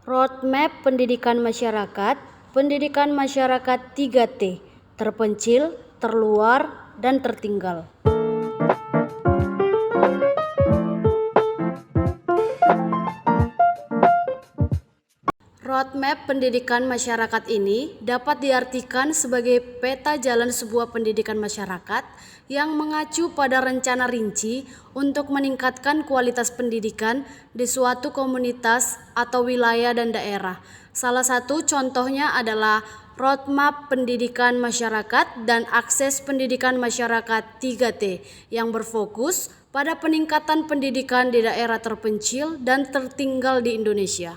Roadmap pendidikan masyarakat 3T, terpencil, terluar, dan tertinggal. Roadmap pendidikan masyarakat ini dapat diartikan sebagai peta jalan sebuah pendidikan masyarakat yang mengacu pada rencana rinci untuk meningkatkan kualitas pendidikan di suatu komunitas atau wilayah dan daerah. Salah satu contohnya adalah Roadmap Pendidikan Masyarakat dan Akses Pendidikan Masyarakat 3T yang berfokus pada peningkatan pendidikan di daerah terpencil dan tertinggal di Indonesia.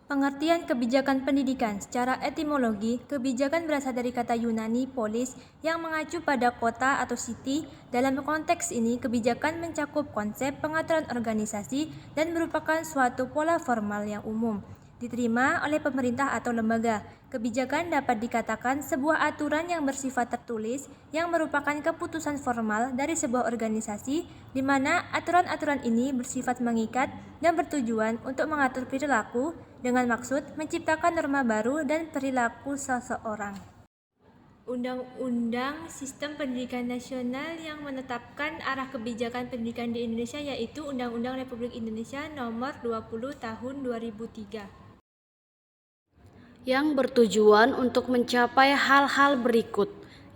Pengertian kebijakan pendidikan secara etimologi, kebijakan berasal dari kata Yunani polis yang mengacu pada kota atau city. Dalam konteks ini, kebijakan mencakup konsep pengaturan organisasi dan merupakan suatu pola formal yang umum, diterima oleh pemerintah atau lembaga. Kebijakan dapat dikatakan sebuah aturan yang bersifat tertulis yang merupakan keputusan formal dari sebuah organisasi di mana aturan-aturan ini bersifat mengikat dan bertujuan untuk mengatur perilaku dengan maksud menciptakan norma baru dan perilaku seseorang. Undang-Undang Sistem Pendidikan Nasional yang menetapkan arah kebijakan pendidikan di Indonesia yaitu Undang-Undang Republik Indonesia Nomor 20 Tahun 2003. Yang bertujuan untuk mencapai hal-hal berikut.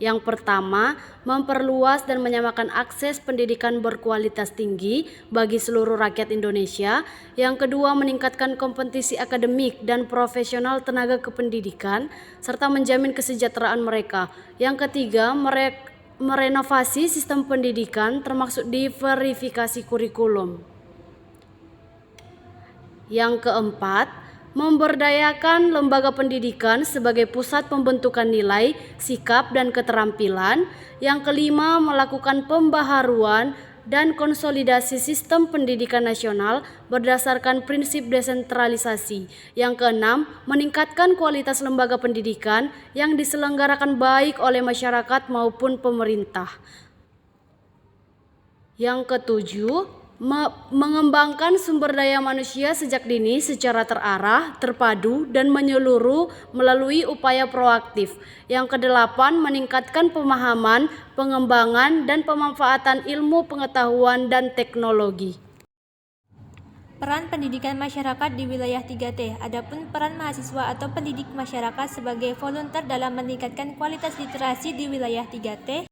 Yang pertama, memperluas dan menyamakan akses pendidikan berkualitas tinggi bagi seluruh rakyat Indonesia. Yang kedua, meningkatkan kompetisi akademik dan profesional tenaga kependidikan serta menjamin kesejahteraan mereka. Yang ketiga, merenovasi sistem pendidikan termasuk diverifikasi kurikulum. Yang keempat, memberdayakan lembaga pendidikan sebagai pusat pembentukan nilai, sikap, dan keterampilan. Yang kelima, melakukan pembaharuan dan konsolidasi sistem pendidikan nasional berdasarkan prinsip desentralisasi. Yang keenam, meningkatkan kualitas lembaga pendidikan yang diselenggarakan baik oleh masyarakat maupun pemerintah. Yang ketujuh, mengembangkan sumber daya manusia sejak dini secara terarah, terpadu, dan menyeluruh melalui upaya proaktif. Yang kedelapan, meningkatkan pemahaman, pengembangan, dan pemanfaatan ilmu pengetahuan dan teknologi. Peran pendidikan masyarakat di wilayah 3T. Adapun peran mahasiswa atau pendidik masyarakat sebagai volunteer dalam meningkatkan kualitas literasi di wilayah 3T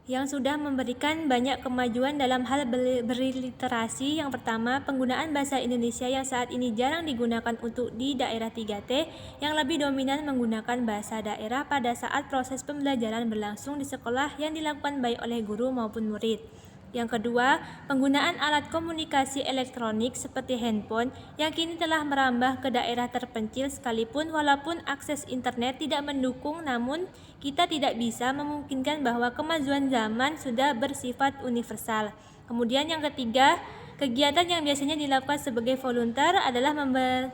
yang sudah memberikan banyak kemajuan dalam hal berliterasi. Yang pertama, penggunaan bahasa Indonesia yang saat ini jarang digunakan untuk di daerah 3T yang lebih dominan menggunakan bahasa daerah pada saat proses pembelajaran berlangsung di sekolah yang dilakukan baik oleh guru maupun murid. Yang kedua, penggunaan alat komunikasi elektronik seperti handphone yang kini telah merambah ke daerah terpencil sekalipun walaupun akses internet tidak mendukung, namun kita tidak bisa memungkinkan bahwa kemajuan zaman sudah bersifat universal. Kemudian yang ketiga, kegiatan yang biasanya dilakukan sebagai volunteer adalah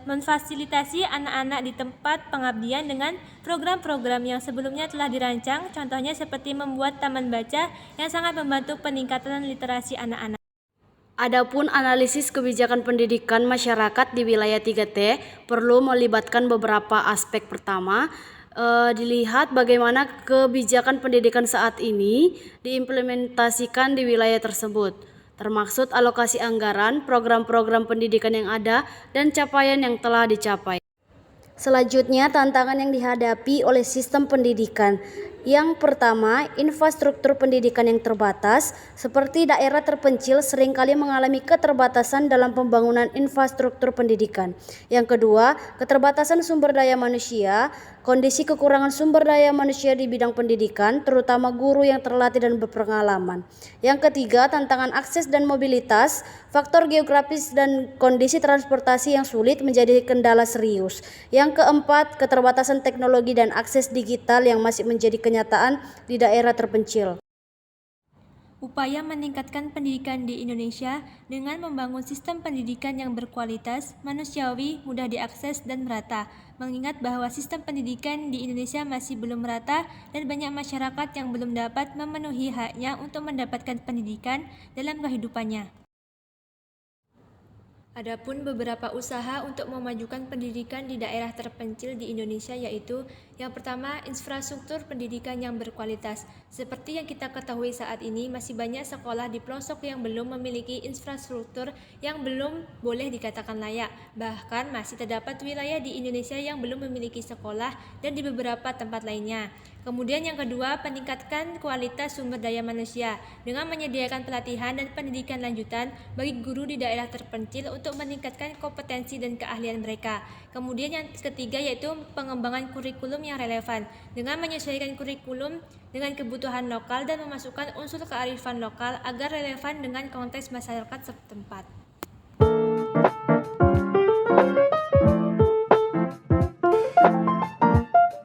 memfasilitasi anak-anak di tempat pengabdian dengan program-program yang sebelumnya telah dirancang, contohnya seperti membuat taman baca yang sangat membantu peningkatan literasi anak-anak. Adapun analisis kebijakan pendidikan masyarakat di wilayah 3T perlu melibatkan beberapa aspek. Pertama, dilihat bagaimana kebijakan pendidikan saat ini diimplementasikan di wilayah tersebut, termaksud alokasi anggaran, program-program pendidikan yang ada, dan capaian yang telah dicapai. Selanjutnya, tantangan yang dihadapi oleh sistem pendidikan. Yang pertama, infrastruktur pendidikan yang terbatas, seperti daerah terpencil seringkali mengalami keterbatasan dalam pembangunan infrastruktur pendidikan. Yang kedua, keterbatasan sumber daya manusia, kondisi kekurangan sumber daya manusia di bidang pendidikan, terutama guru yang terlatih dan berpengalaman. Yang ketiga, tantangan akses dan mobilitas, faktor geografis dan kondisi transportasi yang sulit menjadi kendala serius. Yang keempat, keterbatasan teknologi dan akses digital yang masih menjadi kenyataan di daerah terpencil. Upaya meningkatkan pendidikan di Indonesia dengan membangun sistem pendidikan yang berkualitas, manusiawi, mudah diakses, dan merata. Mengingat bahwa sistem pendidikan di Indonesia masih belum merata dan banyak masyarakat yang belum dapat memenuhi haknya untuk mendapatkan pendidikan dalam kehidupannya. Adapun beberapa usaha untuk memajukan pendidikan di daerah terpencil di Indonesia yaitu yang pertama, infrastruktur pendidikan yang berkualitas. Seperti yang kita ketahui saat ini, masih banyak sekolah di pelosok yang belum memiliki infrastruktur yang belum boleh dikatakan layak. Bahkan masih terdapat wilayah di Indonesia yang belum memiliki sekolah dan di beberapa tempat lainnya. Kemudian yang kedua, peningkatkan kualitas sumber daya manusia dengan menyediakan pelatihan dan pendidikan lanjutan bagi guru di daerah terpencil untuk meningkatkan kompetensi dan keahlian mereka. Kemudian yang ketiga yaitu pengembangan kurikulum yang relevan dengan menyesuaikan kurikulum dengan kebutuhan lokal dan memasukkan unsur kearifan lokal agar relevan dengan konteks masyarakat setempat.